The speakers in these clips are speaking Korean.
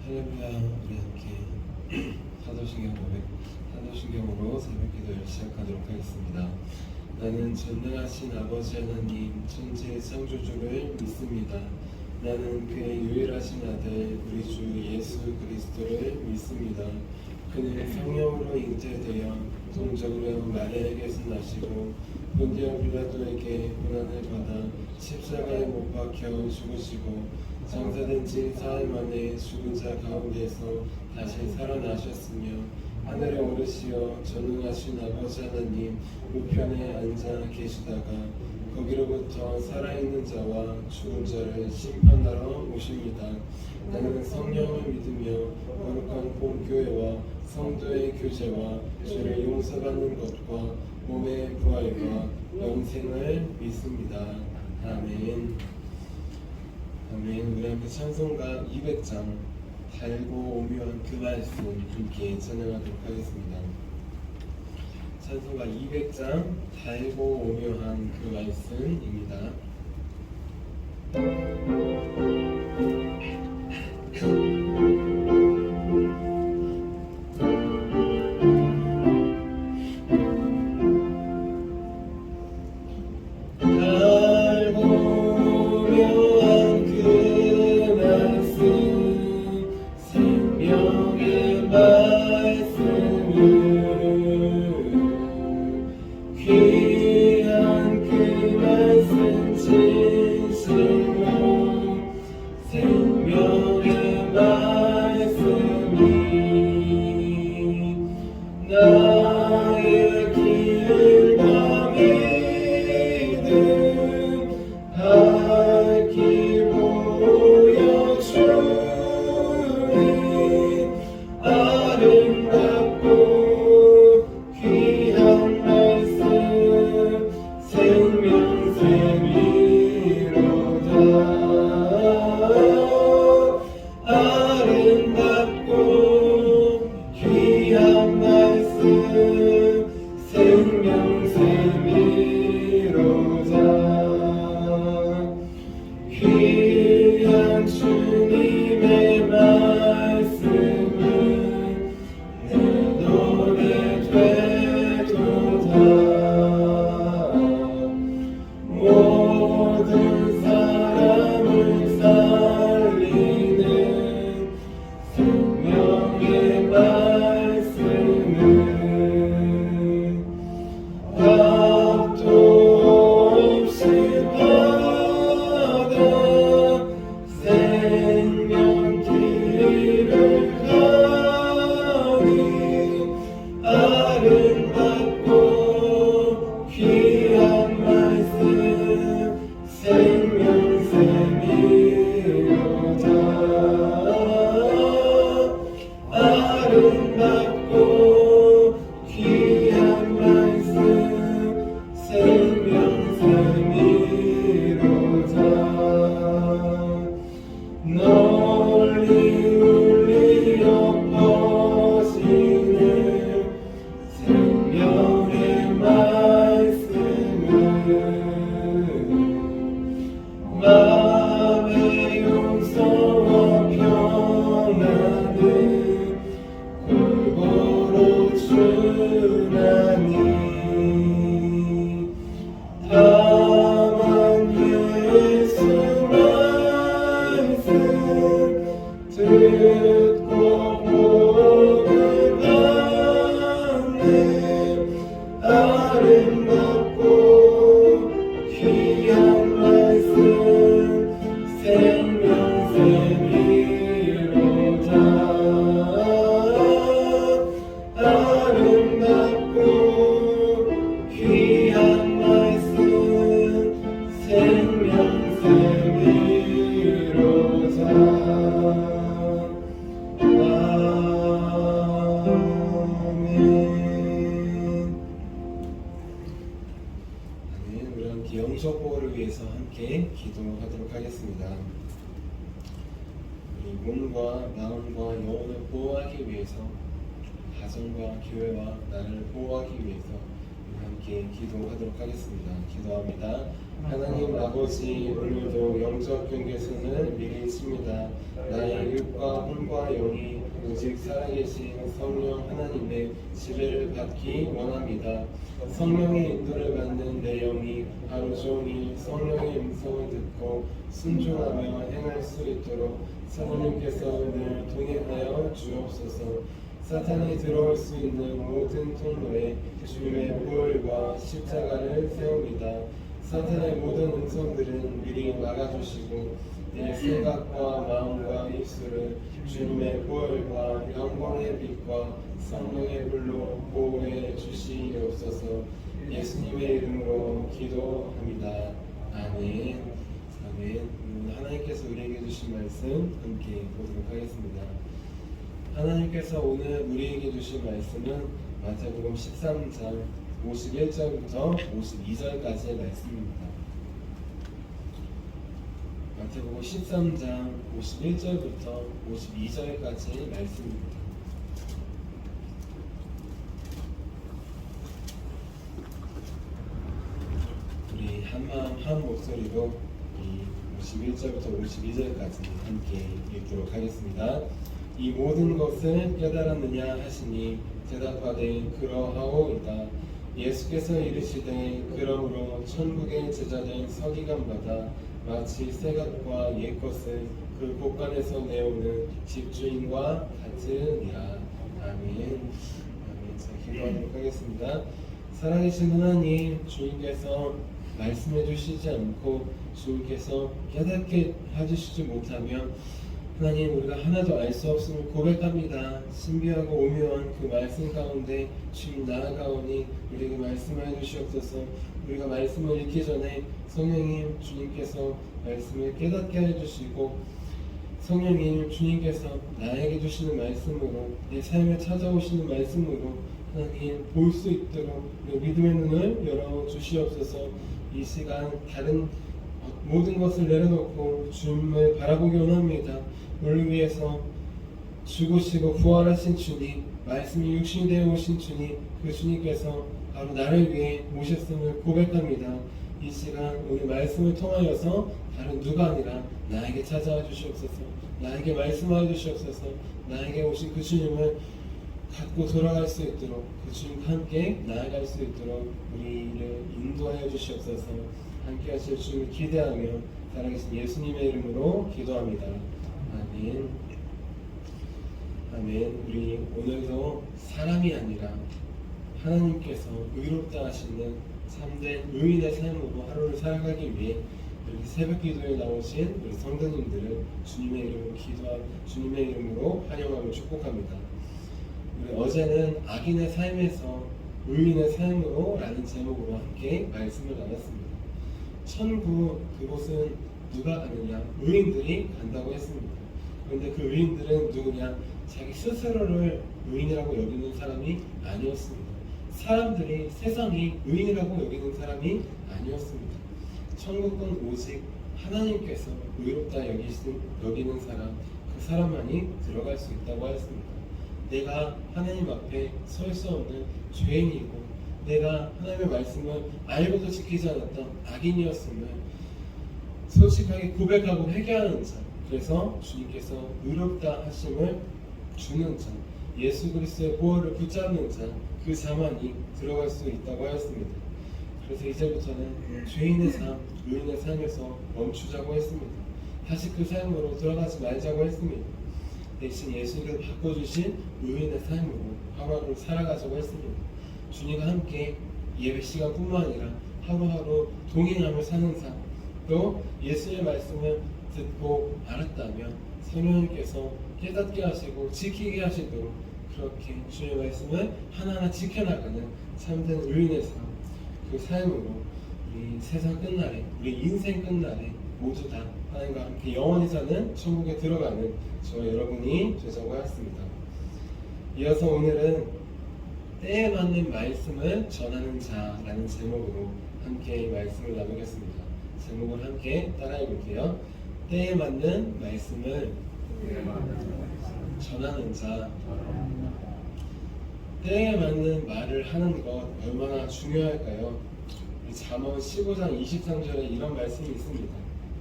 할렐루야. 우리 함께 사도신경으로 새벽 기도를 시작하도록 하겠습니다. 나는 전능하신 아버지 하나님 천지의 창조주를 믿습니다. 나는 그의 유일하신 아들 우리 주 예수 그리스도를 믿습니다. 그는 성령으로 잉태되어 동정으로 마리아에게서 나시고 본디오 빌라도에게 고난을 받아 십자가에 못 박혀 죽으시고 장사된 지 사흘 만에 죽은 자 가운데서 다시 살아나셨으며 하늘에 오르시어 전능하신 아버지 하나님 우편에 앉아 계시다가 거기로부터 살아있는 자와 죽은 자를 심판하러 오십니다. 나는 성령을 믿으며 거룩한 본교회와 성도의 교제와 죄를 용서받는 것과 몸의 부활과 영생을 믿습니다. 아멘. 아멘. 우리 함께 찬송가 200장 달고 오묘한 그 말씀 함께 찬양하도록 하겠습니다. 찬송가 200장 달고 오묘한 그 말씀입니다. 영접보호를 위해서 함께 기도하도록 하겠습니다. 우리 몸과 마음과 영혼을 보호하기 위해서 가정과 교회와 나를 보호하기 위해서 함께 기도하도록 하겠습니다. 기도합니다. 하나님 아버지, 오늘도 영적 경계선을 미리 칩니다. 나의 육과魂과 영이 오직 살아계신 성령 하나님의 지배를 받기 원합니다. 성령의 인도를 받는 내 영이 하루 종일 성령의 음성을 듣고 순종하며 행할 수 있도록 성령님께서 늘 동행하여 주옵소서. 사탄이 들어올 수 있는 모든 통로에 주님의 보혈과 십자가를 세웁니다. 사탄의 모든 음성들은 미리 막아주시고 내 생각과 마음과 입술을 주님의 보혈과 영광의 빛과 성령의 불로 보호해 주시옵소서. 예수님의 이름으로 기도합니다. 아멘. 아멘. 하나님께서 우리에게 주신 말씀 함께 보도록 하겠습니다. 하나님께서 오늘 우리에게 주신 말씀은 마태복음 13장 51절부터 52절까지의 말씀입니다. 마태복음 13장 51절부터 52절까지의 말씀입니다. 우리 한마음 한 목소리로 이 51절부터 52절까지 함께 읽도록 하겠습니다. 이 모든 것을 깨달았느냐 하시니 대답하되 그러하오이다. 예수께서 이르시되 그러므로 천국의 제자된 서기관마다 마치 새것과 옛것을 그 곳간에서 내오는 집주인과 같으니라. 아멘. 아멘. 자, 기도하도록 하겠습니다. 살아계신 하나님, 주님께서 말씀해 주시지 않고 주님께서 깨닫게 해주시지 못하면 하나님, 우리가 하나도 알 수 없음을 고백합니다. 신비하고 오묘한 그 말씀 가운데 주님 나아가오니 우리에게 말씀해 주시옵소서. 우리가 말씀을 읽기 전에 성령님 주님께서 말씀을 깨닫게 해주시고 성령님 주님께서 나에게 주시는 말씀으로 내 삶에 찾아오시는 말씀으로 하나님 볼 수 있도록 믿음의 눈을 열어 주시옵소서. 이 시간 다른 모든 것을 내려놓고 주님을 바라보기 원합니다. 우리를 위해서 죽으시고 부활하신 주님, 말씀이 육신이 되어 오신 주님, 그 주님께서 바로 나를 위해 오셨음을 고백합니다. 이 시간 오늘 말씀을 통하여서 다른 누가 아니라 나에게 찾아와 주시옵소서. 나에게 말씀하여 주시옵소서. 나에게 오신 그 주님을 갖고 돌아갈 수 있도록 그 주님과 함께 나아갈 수 있도록 우리를 인도하여 주시옵소서. 함께 하실 주님을 기대하며 살아계신 예수님의 이름으로 기도합니다. 아멘. 아멘. 우리 오늘도 사람이 아니라 하나님께서 의롭다 하시는 참된 의인의 삶으로 하루를 살아가기 위해 이렇게 새벽 기도에 나오신 우리 성도님들을 주님의 이름으로 주님의 이름으로 환영하며 축복합니다. 우리 어제는 악인의 삶에서 의인의 삶으로 라는 제목으로 함께 말씀을 나눴습니다. 천국 그곳은 누가 가느냐? 의인들이 간다고 했습니다. 그런데 그 의인들은 누구냐? 자기 스스로를 의인이라고 여기는 사람이 아니었습니다. 사람들이 세상이 의인이라고 여기는 사람이 아니었습니다. 천국은 오직 하나님께서 의롭다 여기는 사람, 그 사람만이 들어갈 수 있다고 하였습니다. 내가 하나님 앞에 설 수 없는 죄인이고 내가 하나님의 말씀을 알고도 지키지 않았던 악인이었음을 솔직하게 고백하고 회개하는 자, 그래서 주님께서 의롭다 하심을 주는 자, 예수 그리스도의 보혈을 붙잡는 자, 그 자만이 들어갈 수 있다고 하였습니다. 그래서 이제부터는 죄인의 삶, 의인의 삶에서 멈추자고 했습니다. 다시 그 삶으로 들어가지 말자고 했습니다. 대신 예수님께서 바꿔주신 의인의 삶으로 하루하루 살아가자고 했습니다. 주님과 함께 예배 시간뿐만 아니라 하루하루 동행하며 사는 삶, 또 예수의 말씀을 듣고 알았다면 성령님께서 깨닫게 하시고 지키게 하시도록 그렇게 주의 말씀을 하나하나 지켜나가는 참된 의인의 삶, 그 삶으로 우리 세상 끝날에, 우리 인생 끝날에 모두 다 하나님과 함께 영원히 사는 천국에 들어가는 저와 여러분이 되자고 하였습니다. 이어서 오늘은 때에 맞는 말씀을 전하는 자라는 제목으로 함께 말씀을 나누겠습니다. 제목을 함께 따라해 볼게요. 때에 맞는 말씀을 전하는 자. 때에 맞는 말을 하는 것 얼마나 중요할까요? 이 잠언 15장 23절에 이런 말씀이 있습니다.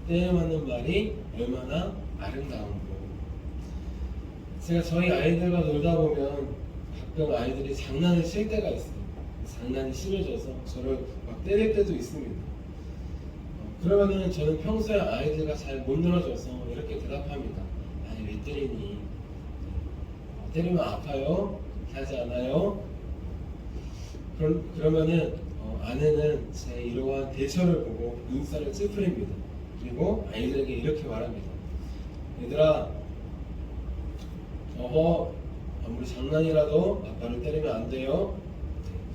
때에 맞는 말이 얼마나 아름다운고. 제가 저희 아이들과 놀다 보면 가끔 아이들이 장난을 칠 때가 있어요. 장난이 심해져서 저를 막 때릴 때도 있습니다. 그러면은 저는 평소에 아이들과 잘 못 놀아줘서 이렇게 대답합니다. 아니 왜 때리니? 때리면 아파요? 하지 않아요? 그러면은 아내는 제 이러한 대처를 보고 눈살을 찌푸립니다. 그리고 아이들에게 이렇게 말합니다. 얘들아, 아무리 장난이라도 아빠를 때리면 안 돼요.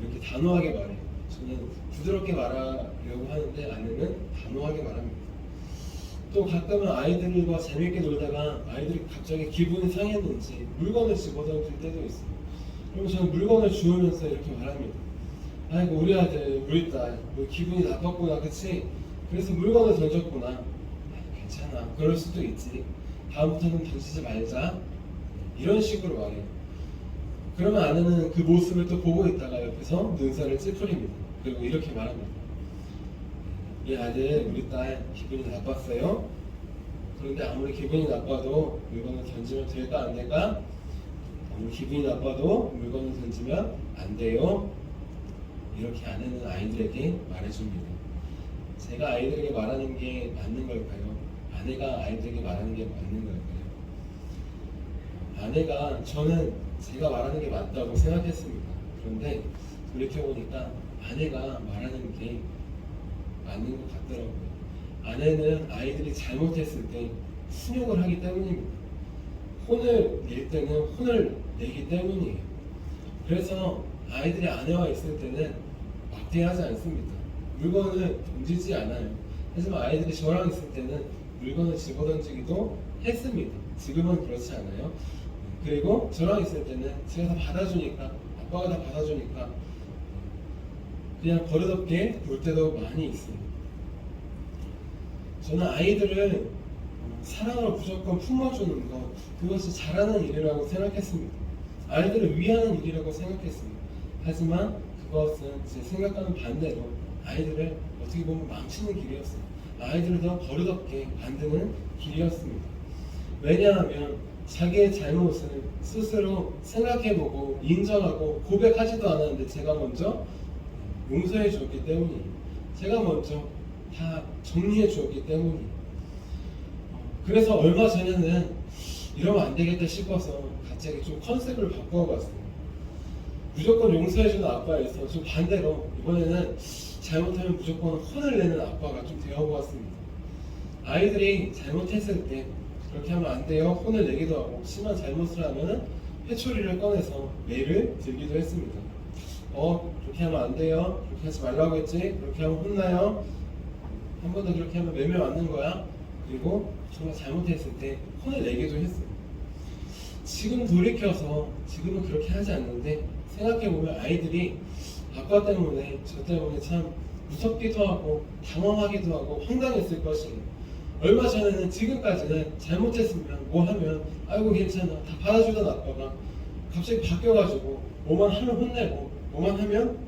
이렇게 단호하게 말해요. 저는 부드럽게 말하려고 하는데 아내는 단호하게 말합니다. 또 가끔은 아이들과 재밌게 놀다가 아이들이 갑자기 기분이 상했는지 물건을 집어던질 때도 있어요. 그럼 저는 물건을 주우면서 이렇게 말합니다. 아이고 우리 아들, 우리 딸, 뭐 기분이 나빴구나, 그치? 그래서 물건을 던졌구나. 괜찮아, 그럴 수도 있지. 다음부터는 던지지 말자. 이런 식으로 말해요. 그러면 아내는 그 모습을 또 보고 있다가 옆에서 눈살을 찌푸립니다. 그리고 이렇게 말합니다. 우리 아들, 우리 딸 기분이 나빴어요? 그런데 아무리 기분이 나빠도 물건을 던지면 될까 안 될까? 아무리 기분이 나빠도 물건을 던지면 안 돼요. 이렇게 아내는 아이들에게 말해줍니다. 제가 아이들에게 말하는 게 맞는 걸까요? 아내가 아이들에게 말하는 게 맞는 걸까요? 아내가 저는 제가 말하는 게 맞다고 생각했습니다. 그런데 돌이켜보니까 아내가 말하는 게 맞는 것 같더라고요. 아내는 아이들이 잘못했을 때 훈육을 하기 때문입니다. 혼을 낼 때는 혼을 내기 때문이에요. 그래서 아이들이 아내와 있을 때는 막대하지 않습니다. 물건을 던지지 않아요. 하지만 아이들이 저랑 있을 때는 물건을 집어던지기도 했습니다. 지금은 그렇지 않아요. 그리고 저랑 있을 때는 제가 다 받아주니까, 아빠가 다 받아주니까 그냥 버릇없게 놀 때도 많이 있습니다. 저는 아이들을 사랑으로 무조건 품어주는 것, 그것이 잘하는 일이라고 생각했습니다. 아이들을 위하는 일이라고 생각했습니다. 하지만 그것은 제 생각과는 반대로 아이들을 어떻게 보면 망치는 길이었어요. 아이들을 더 버릇없게 만드는 길이었습니다. 왜냐하면 자기의 잘못을 스스로 생각해보고 인정하고 고백하지도 않았는데 제가 먼저 용서해 주었기 때문이에요. 제가 먼저 다 정리해 주었기 때문이에요. 그래서 얼마 전에는 이러면 안 되겠다 싶어서 갑자기 좀 컨셉을 바꿔봤어요. 무조건 용서해주는 아빠에서 좀 반대로 이번에는 잘못하면 무조건 혼을 내는 아빠가 좀 되어보았습니다. 아이들이 잘못했을 때 그렇게 하면 안 돼요. 혼을 내기도 하고 심한 잘못을 하면 회초리를 꺼내서 매를 들기도 했습니다. 그렇게 하면 안 돼요. 그렇게 하지 말라고 했지. 그렇게 하면 혼나요. 한 번 더 그렇게 하면 매매 맞는 거야. 그리고 정말 잘못했을 때 혼을 내기도 했어요. 지금 돌이켜서 지금은 그렇게 하지 않는데 생각해보면 아이들이 아빠 때문에 저 때문에 참 무섭기도 하고 당황하기도 하고 황당했을 것이에요. 얼마 전에는 지금까지는 잘못했으면 뭐 하면 아이고 괜찮아 다 받아주던 아빠가 갑자기 바뀌어가지고 뭐만 하면 혼내고 뭐만 하면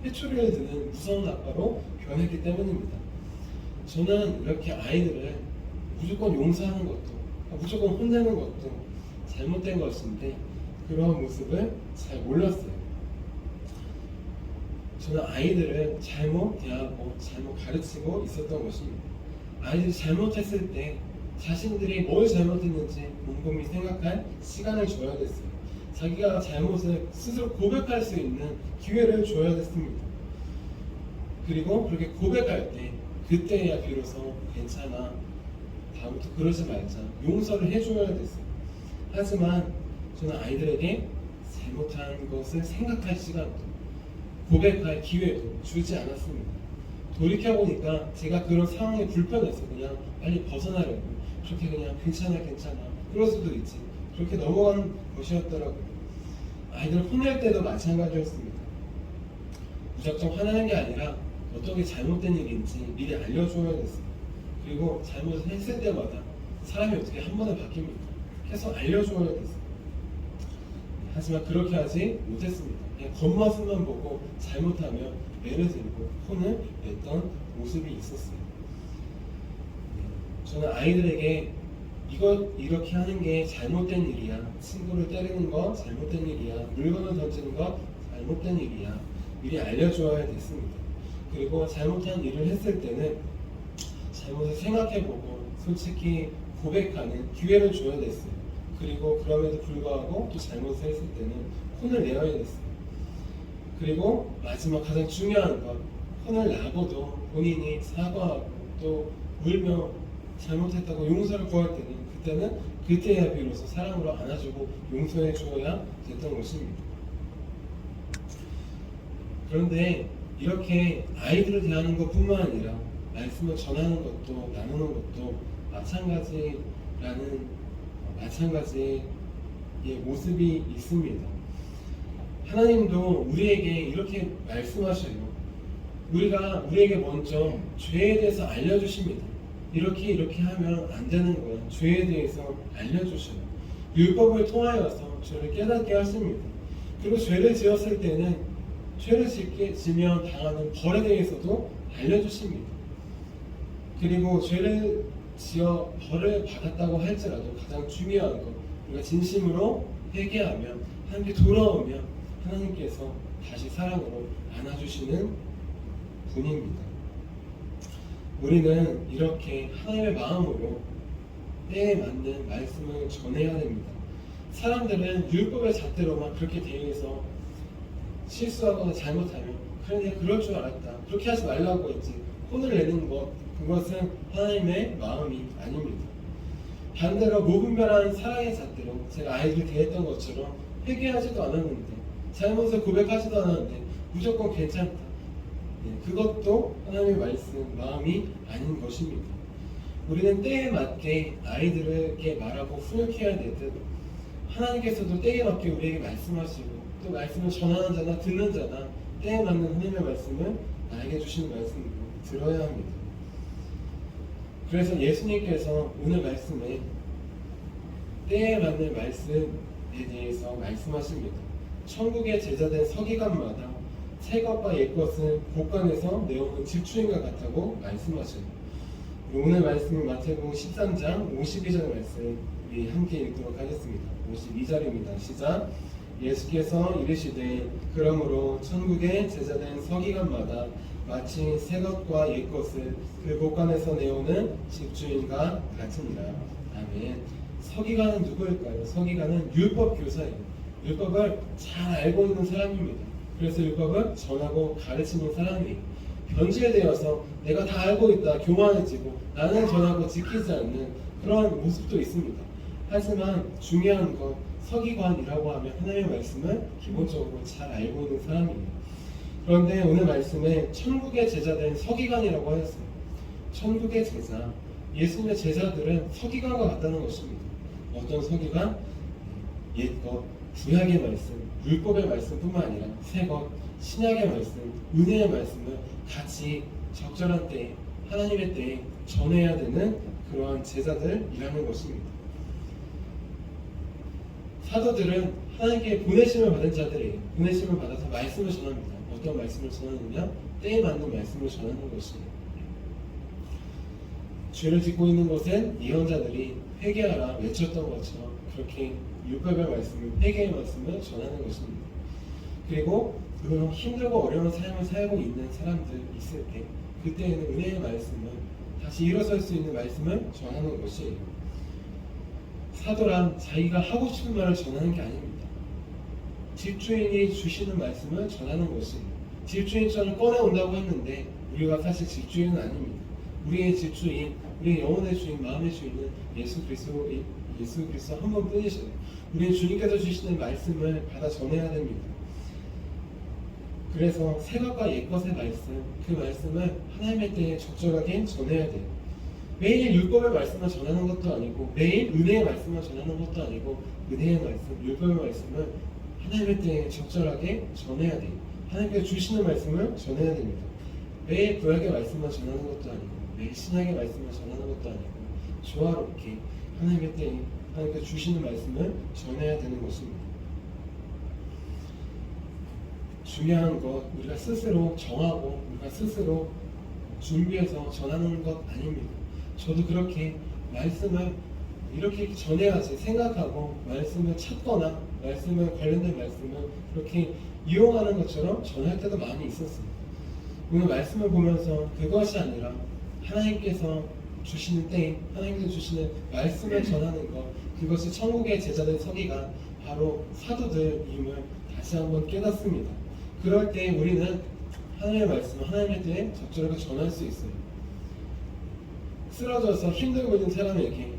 회초리를 드는 무서운 아빠로 변했기 때문입니다. 저는 이렇게 아이들을 무조건 용서하는 것도 무조건 혼내는 것도 잘못된 것인데 그런 모습을 잘 몰랐어요. 저는 아이들을 잘못 대하고 잘못 가르치고 있었던 것입니다. 아이들이 잘못했을 때 자신들이 뭘 잘못했는지 곰곰이 생각할 시간을 줘야 됐어요. 자기가 잘못을 스스로 고백할 수 있는 기회를 줘야 됐습니다. 그리고 그렇게 고백할 때 그때야 비로소 괜찮아 다음부터 그러지 말자 용서를 해줘야 됐어요. 하지만 저는 아이들에게 잘못한 것을 생각할 시간도 고백할 기회도 주지 않았습니다. 돌이켜보니까 제가 그런 상황이 불편해서 그냥 빨리 벗어나려고 그렇게 그냥 괜찮아 그럴 수도 있지 그렇게 넘어간 것이었더라고요. 아이들 혼낼 때도 마찬가지였습니다. 무작정 화나는 게 아니라 어떤 게 잘못된 일인지 미리 알려줘야 됐어요. 그리고 잘못을 했을 때마다 사람이 어떻게 한 번에 바뀝니까? 계속 알려줘야 됐어요. 하지만 그렇게 하지 못했습니다. 그냥 겉모습만 보고 잘못하면 매를 들고 혼을 냈던 모습이 있었어요. 저는 아이들에게 이렇게 하는 게 잘못된 일이야. 친구를 때리는 거 잘못된 일이야. 물건을 던지는 거 잘못된 일이야. 미리 알려줘야 됐습니다. 그리고 잘못한 일을 했을 때는 잘못을 생각해보고 솔직히 고백하는 기회를 줘야 됐어요. 그리고 그럼에도 불구하고 또 잘못을 했을 때는 혼을 내어야 됐어요. 그리고 마지막 가장 중요한 건 혼을 나고도 본인이 사과하고 또 울며 잘못했다고 용서를 구할 때는 그때는 그때야 비로소 사랑으로 안아주고 용서해 주어야 됐던 것입니다. 그런데 이렇게 아이들을 대하는 것뿐만 아니라 말씀을 전하는 것도 나누는 것도 마찬가지의 모습이 있습니다. 하나님도 우리에게 이렇게 말씀하셔요. 우리에게 먼저 죄에 대해서 알려주십니다. 이렇게 하면 안 되는 거야. 죄에 대해서 알려주셔요. 율법을 통하여서 죄를 깨닫게 하십니다. 그리고 죄를 지었을 때는 죄를 지면 당하는 벌에 대해서도 알려주십니다. 그리고 죄를 지어 벌을 받았다고 할지라도 가장 중요한 것, 우리가 진심으로 회개하며 하나님께 돌아오면 하나님께서 다시 사랑으로 안아주시는 분입니다. 우리는 이렇게 하나님의 마음으로 때에 맞는 말씀을 전해야 됩니다. 사람들은 율법의 잣대로만 그렇게 대해서 실수하거나 잘못하면 그래 내가 그럴 줄 알았다. 그렇게 하지 말라고 했지. 혼을 내는 것, 그것은 하나님의 마음이 아닙니다. 반대로 무분별한 사랑의 잣대로 제가 아이들을 대했던 것처럼 회개하지도 않았는데 잘못을 고백하지도 않았는데 무조건 괜찮다. 그것도 하나님의 말씀, 마음이 아닌 것입니다. 우리는 때에 맞게 아이들에게 말하고 훈육해야 되듯 하나님께서도 때에 맞게 우리에게 말씀하시고 또 말씀을 전하는 자나 듣는 자나 때에 맞는 하나님의 말씀을 나에게 주시는 말씀으로 들어야 합니다. 그래서 예수님께서 오늘 말씀에 때에 맞는 말씀에 대해서 말씀하십니다. 천국의 제자된 서기관마다 새 것과 옛 것은 곳간에서 내어오는 집주인과 같다고 말씀하셔요. 오늘 말씀은 마태복음 13장 52절 말씀 우리 함께 읽도록 하겠습니다. 52절입니다. 시작. 예수께서 이르시되 그러므로 천국의 제자된 서기관마다 마치 새 것과 옛 것을 그 곳간에서 내오는 집주인과 같으니라. 아멘. 서기관은 누구일까요? 서기관은 율법 교사예요. 율법을 잘 알고 있는 사람입니다. 그래서 율법을 전하고 가르치는 사람이에요. 변질되어서 내가 다 알고 있다 교만해지고 나는 전하고 지키지 않는 그런 모습도 있습니다. 하지만 중요한 건 서기관이라고 하면 하나님의 말씀을 기본적으로 잘 알고 있는 사람이에요. 그런데 오늘 말씀에 천국의 제자된 서기관이라고 하였어요. 천국의 제자, 예수님의 제자들은 서기관과 같다는 것입니다. 어떤 서기관? 옛것, 구약의 말씀, 율법의 말씀뿐만 아니라 새것, 신약의 말씀, 은혜의 말씀을 같이 적절한 때에 하나님의 때에 전해야 되는 그러한 제자들이라는 것입니다. 사도들은 하나님께 보내심을 받은 자들이에요. 보내심을 받아서 말씀을 전합니다. 어떤 말씀을 전하느냐? 때에 맞는 말씀을 전하는 것이에요. 죄를 짓고 있는 곳엔 예언자들이 회개하라 외쳤던 것처럼 그렇게 율법의 말씀을, 회개의 말씀을 전하는 것입니다. 그리고 그 힘들고 어려운 삶을 살고 있는 사람들 있을 때 그때에는 은혜의 말씀을 다시 일어설 수 있는 말씀을 전하는 것이에요. 사도란 자기가 하고 싶은 말을 전하는 게 아닙니다. 집주인이 주시는 말씀을 전하는 것이에요. 집주인처럼 꺼내온다고 했는데 우리가 사실 집주인은 아닙니다. 우리의 집주인, 우리의 영혼의 주인, 마음의 주인은 예수 그리스도 한 분뿐이셔요. 우리는 주님께서 주시는 말씀을 받아 전해야 됩니다. 그래서 새 것과 옛 것의 말씀, 그 말씀을 하나님의 때에 적절하게 전해야 돼요. 매일 율법의 말씀을 전하는 것도 아니고 매일 은혜의 말씀을 전하는 것도 아니고 은혜의 말씀, 율법의 말씀을 하나님의 때에 적절하게 전해야 돼요. 하나님께서 주시는 말씀을 전해야 됩니다. 매일 구약의 말씀만 전하는 것도 아니고 매일 신약의 말씀을 전하는 것도 아니고 조화롭게 하나님의 때에 하나님께서 주시는 말씀을 전해야 되는 것입니다. 중요한 것 우리가 스스로 정하고 우리가 스스로 준비해서 전하는 것 아닙니다. 저도 그렇게 말씀을 이렇게 전해야지 생각하고 말씀을 찾거나 말씀을 관련된 말씀을 그렇게 이용하는 것처럼 전할 때도 많이 있었어요. 오늘 말씀을 보면서 그것이 아니라 하나님께서 주시는 때 하나님께서 주시는 말씀을 전하는 것 그것이 천국의 제자들 서기가 바로 사도들임을 다시 한번 깨닫습니다. 그럴 때 우리는 하나님의 말씀을 하나님에 대해 적절하게 전할 수 있어요. 쓰러져서 힘들고 있는 사람에게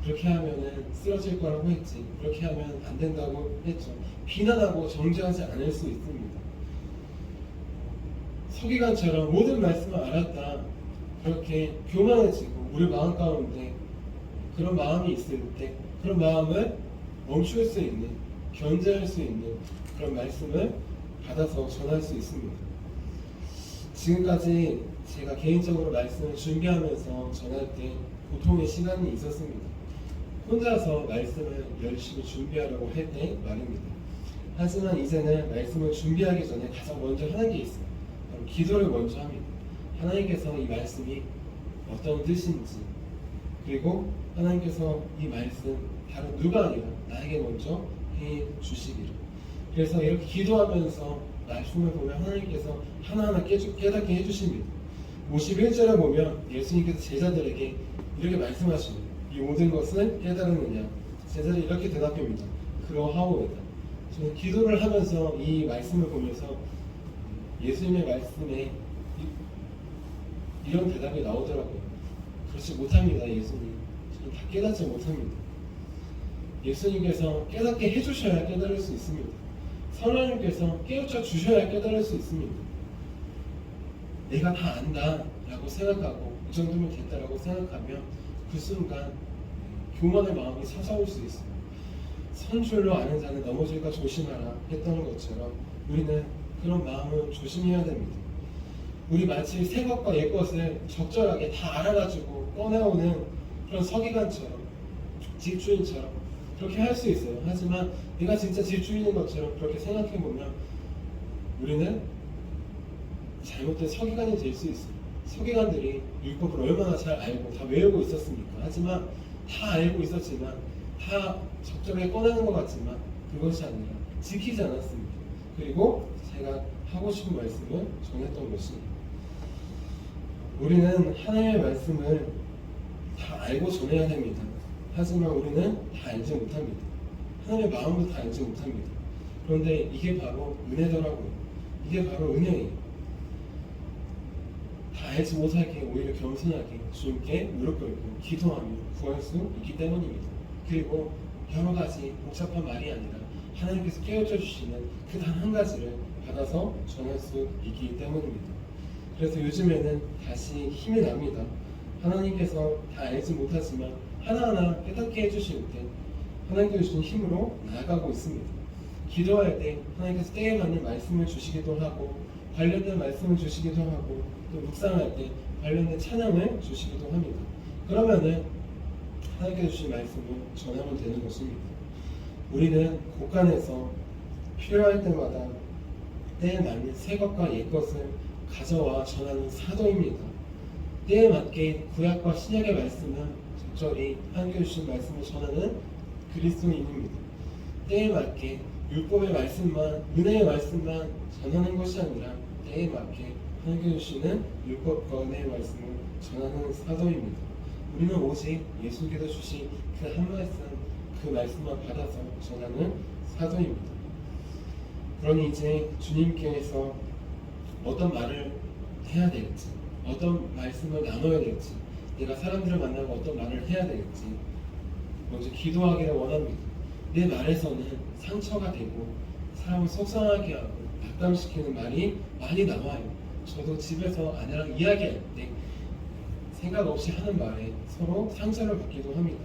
그렇게 하면은 쓰러질 거라고 했지 그렇게 하면 안 된다고 했죠. 비난하고 정죄하지 않을 수 있습니다. 서기관처럼 모든 말씀을 알았다 그렇게 교만해지고 우리 마음 가운데 그런 마음이 있을 때 그런 마음을 멈출 수 있는 견제할 수 있는 그런 말씀을 받아서 전할 수 있습니다. 지금까지 제가 개인적으로 말씀을 준비하면서 전할 때 고통의 시간이 있었습니다. 혼자서 말씀을 열심히 준비하려고 할 때 말입니다. 하지만 이제는 말씀을 준비하기 전에 가장 먼저 하는 게 있어요. 바로 기도를 먼저 합니다. 하나님께서 이 말씀이 어떤 뜻인지 그리고 하나님께서 이 말씀 다른 누가 아니라 나에게 먼저 해 주시기를. 그래서 이렇게 기도하면서 말씀을 보면 하나님께서 하나하나 깨닫게 해주십니다. 51절에 보면 예수님께서 제자들에게 이렇게 말씀하십니다. 이 모든 것을 깨달았느냐? 제자들이 이렇게 대답합니다. 그러하오이다. 저는 기도를 하면서 이 말씀을 보면서 예수님의 말씀에 이런 대답이 나오더라고요. 그렇지 못합니다. 예수님. 저는 다 깨닫지 못합니다. 예수님께서 깨닫게 해주셔야 깨달을 수 있습니다. 성령님께서 깨우쳐 주셔야 깨달을 수 있습니다. 내가 다 안다 라고 생각하고 이 정도면 됐다라고 생각하면 그 순간 교만의 마음이 찾아올 수 있어요. 선줄로 아는 자는 넘어질까 조심하라 했던 것처럼 우리는 그런 마음을 조심해야 됩니다. 우리 마치 새 것과 옛 것을 적절하게 다 알아가지고 꺼내오는 그런 서기관처럼 집주인처럼 그렇게 할 수 있어요. 하지만 내가 진짜 집주인인 것처럼 그렇게 생각해보면 우리는 잘못된 서기관이 될 수 있어요. 서기관들이 율법을 얼마나 잘 알고 다 외우고 있었습니까? 하지만 다 알고 있었지만 다 적절하게 꺼내는 것 같지만 그것이 아니라 지키지 않았습니다. 그리고 제가 하고 싶은 말씀을 전했던 것입니다. 우리는 하나님의 말씀을 다 알고 전해야 됩니다. 하지만 우리는 다 알지 못합니다. 하나님의 마음도 다 알지 못합니다. 그런데 이게 바로 은혜더라고요. 이게 바로 은혜예요. 다 알지 못하게 오히려 겸손하게 주님께 무릎 꿇고 기도하며 구할 수 있기 때문입니다. 그리고 여러 가지 복잡한 말이 아니라 하나님께서 깨우쳐 주시는 그 단 한 가지를 받아서 전할 수 있기 때문입니다. 그래서 요즘에는 다시 힘이 납니다. 하나님께서 다 알지 못하지만 하나하나 깨닫게 해주실 때 하나님께서 주신 힘으로 나아가고 있습니다. 기도할 때 하나님께서 때에 맞는 말씀을 주시기도 하고 관련된 말씀을 주시기도 하고 또 묵상할 때 관련된 찬양을 주시기도 합니다. 그러면은 하나님께서 주신 말씀을 전하면 되는 것입니다. 우리는 곳간에서 필요할 때마다 때에 맞는 새 것과 옛 것을 가져와 전하는 사도입니다. 때에 맞게 구약과 신약의 말씀은 적절히 하나님께서 주신 말씀을 전하는 그리스도인입니다. 때에 맞게 율법의 말씀만 은혜의 말씀만 전하는 것이 아니라 때에 맞게 하나님께서 주시는 율법과 은혜의 말씀을 전하는 사도입니다. 우리는 오직 예수께서 주신 그 한 말씀 그 말씀만 받아서 전하는 사도입니다. 그러니 이제 주님께서 어떤 말을 해야 될지 어떤 말씀을 나눠야 될지 내가 사람들을 만나고 어떤 말을 해야 될지 먼저 기도하기를 원합니다. 내 말에서는 상처가 되고 사람을 속상하게 하고 낙담시키는 말이 많이 나와요. 저도 집에서 아내랑 이야기할 때 생각 없이 하는 말에 서로 상처를 받기도 합니다.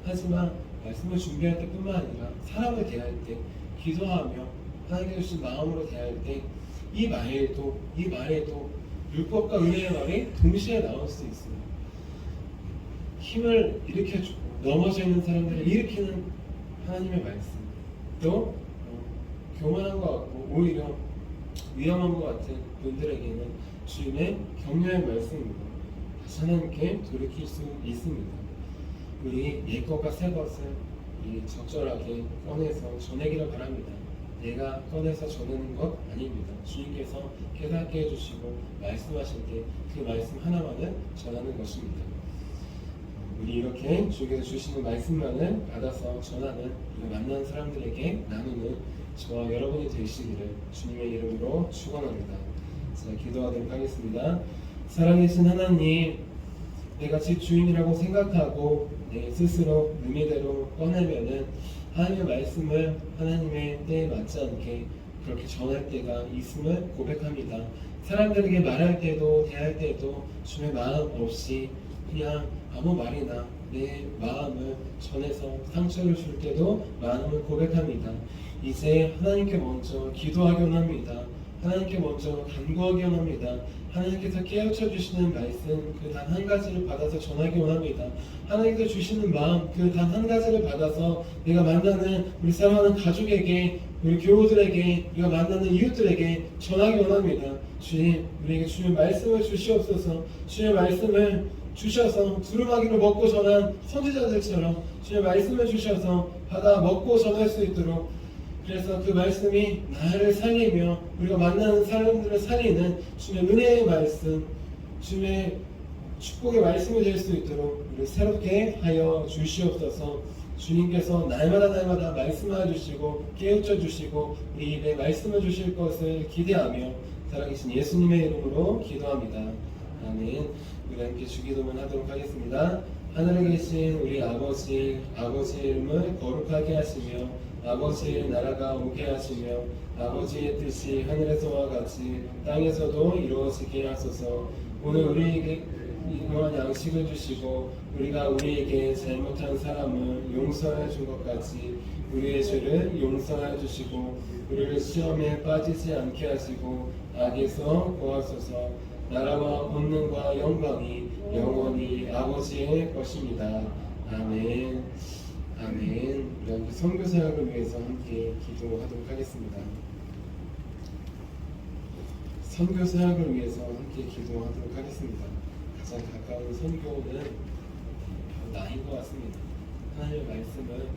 하지만 말씀을 준비할 때뿐만 아니라 사람을 대할 때 기도하며 하나님께서 주신 마음으로 대할 때 이 말에도 율법과 은혜의 말이 동시에 나올 수 있어요. 힘을 일으켜주고 넘어져 있는 사람들을 일으키는 하나님의 말씀 또 교만한 것 같고 오히려 위험한 것 같은 분들에게는 주님의 격려의 말씀으로 다시 하나님께 돌이킬 수 있습니다. 우리 옛 것과 새 것을 적절하게 꺼내서 전하기를 바랍니다. 내가 꺼내서 전하는 것 아닙니다. 주님께서 깨닫게 해주시고 말씀하실 때 그 말씀 하나만을 전하는 것입니다. 우리 이렇게 주님께서 주시는 말씀만을 받아서 전하는, 만나는 사람들에게 나누는 저와 여러분이 되시기를 주님의 이름으로 축원합니다. 자, 기도하도록 하겠습니다. 살아계신 하나님, 내가 집 주인이라고 생각하고 내 스스로 의미대로 꺼내면은 하나님의 말씀을 하나님의 때에 맞지 않게 그렇게 전할 때가 있음을 고백합니다. 사람들에게 말할 때도 대할 때도 주의 마음 없이 그냥 아무 말이나 내 마음을 전해서 상처를 줄 때도 마음을 고백합니다. 이제 하나님께 먼저 기도하기 원합니다. 하나님께 먼저 간구하기 원합니다. 하나님께서 깨우쳐 주시는 말씀 그 단 한 가지를 받아서 전하기 원합니다. 하나님께서 주시는 마음 그 단 한 가지를 받아서 내가 만나는 우리 사랑하는 가족에게, 우리 교우들에게, 우리가 만나는 이웃들에게 전하기 원합니다. 주님, 우리에게 주의 말씀을 주시옵소서. 주의 말씀을 주셔서 두루마기로 먹고 전한 선지자들처럼 주의 말씀을 주셔서 받아 먹고 전할 수 있도록, 그래서 그 말씀이 나를 살리며 우리가 만나는 사람들을 살리는 주의 은혜의 말씀, 주의 축복의 말씀이 될 수 있도록 우리 새롭게 하여 주시옵소서. 주님께서 날마다 말씀하여 주시고 깨우쳐 주시고 우리 입에 말씀을 주실 것을 기대하며 살아계신 예수님의 이름으로 기도합니다. 아멘. 우리 함께 주기도문 하도록 하겠습니다. 하늘에 계신 우리 아버지, 아버지의 이름을 거룩하게 하시며 아버지의 나라가 오게 하시며 아버지의 뜻이 하늘에서와 같이 땅에서도 이루어지게 하소서. 오늘 우리에게 이러한 양식을 주시고 우리가 우리에게 잘못한 사람을 용서해 준 것 같이 우리의 죄를 용서해 주시고 우리를 시험에 빠지지 않게 하시고 악에서 구하소서. 나라와 권능과 영광이 영원히 아버지의 것입니다. 아멘. 아멘. 우리 함께 선교사역을 위해서 함께 기도하도록 하겠습니다. 선교사역을 위해서 함께 기도하도록 하겠습니다. 가장 가까운 선교는 나인 것 같습니다. 하나님의 말씀을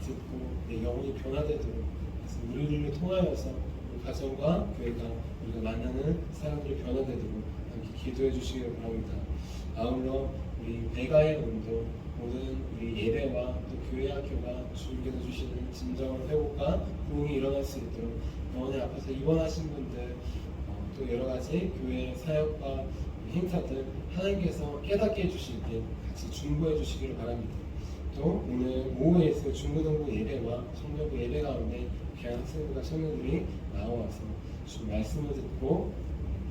듣고 내 영혼이 변화되도록, 그래서 우리를 통하여서 우리 가정과 교회가 우리가 만나는 사람들이 변화되도록 함께 기도해 주시기 바랍니다. 아울러 우리 배가의 운동, 모든 우리 예배와 또 교회 학교가 주님께서 주시는 진정한 회복과 부흥이 일어날 수 있도록, 병원에 아파서 입원하신 분들, 또 여러 가지 교회 사역과 행사들 하나님께서 깨닫게 해주실 때 같이 중보해 주시기를 바랍니다. 또 오늘 오후에 있을 중고등부 예배와 청년부 예배 가운데 귀한 학생들과 청년들이 나와서 주님 말씀을 듣고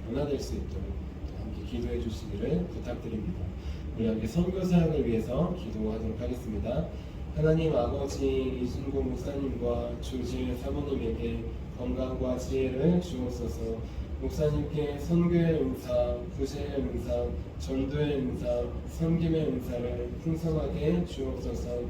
변화될 수 있도록 또 함께 기도해 주시기를 부탁드립니다. 우리 함께 선교사역을 위해서 기도하도록 하겠습니다. 하나님 아버지, 이진구 목사님과 조질 사모님에게 건강과 지혜를 주옵소서. 목사님께 선교의 은사, 구제의 은사, 전도의 은사, 섬김의 은사를 풍성하게 주옵소서.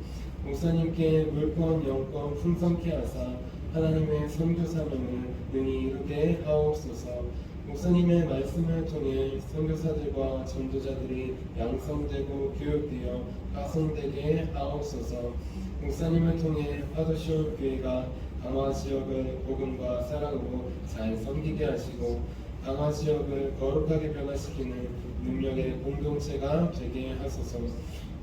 목사님께 물권, 영권 풍성케 하사 하나님의 선교 사명을 능히 이루게 하옵소서. 목사님의 말씀을 통해 선교사들과 전도자들이 양성되고 교육되어 파송되게 하옵소서. 목사님을 통해 파도시온 교회가 강화 지역을 복음과 사랑으로 잘 섬기게 하시고 강화 지역을 거룩하게 변화시키는 능력의 공동체가 되게 하소서.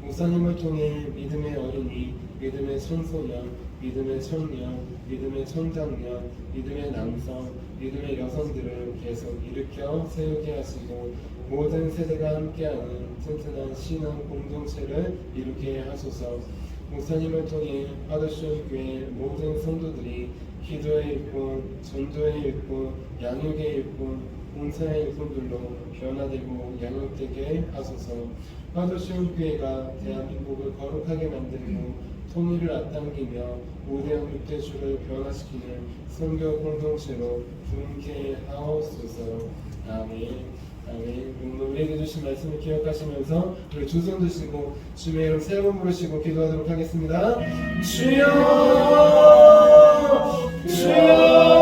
목사님을 통해 믿음의 어린이, 믿음의 청소년, 믿음의 청년, 믿음의 청장년, 믿음의 남성, 믿음의 여성들을 계속 일으켜 세우게 하시고 모든 세대가 함께하는 튼튼한 신앙 공동체를 이루게 하소서. 목사님을 통해 파도시온 교회 모든 성도들이 기도의 일꾼, 전도의 일꾼, 양육의 일꾼, 봉사의 일꾼들로 변화되고 양육되게 하소서. 파도시온 교회가 대한민국을 거룩하게 만들고 통일을 앞당기며 5대양 6대주를 변화시키는 선교 공동체로 부흥케 하옵소서. 아멘. 아멘. 우리에게 주신 말씀을 기억하시면서 우리 두 손 드시고 주의 이름 세 번 부르시고 기도하도록 하겠습니다. 주여, 주여.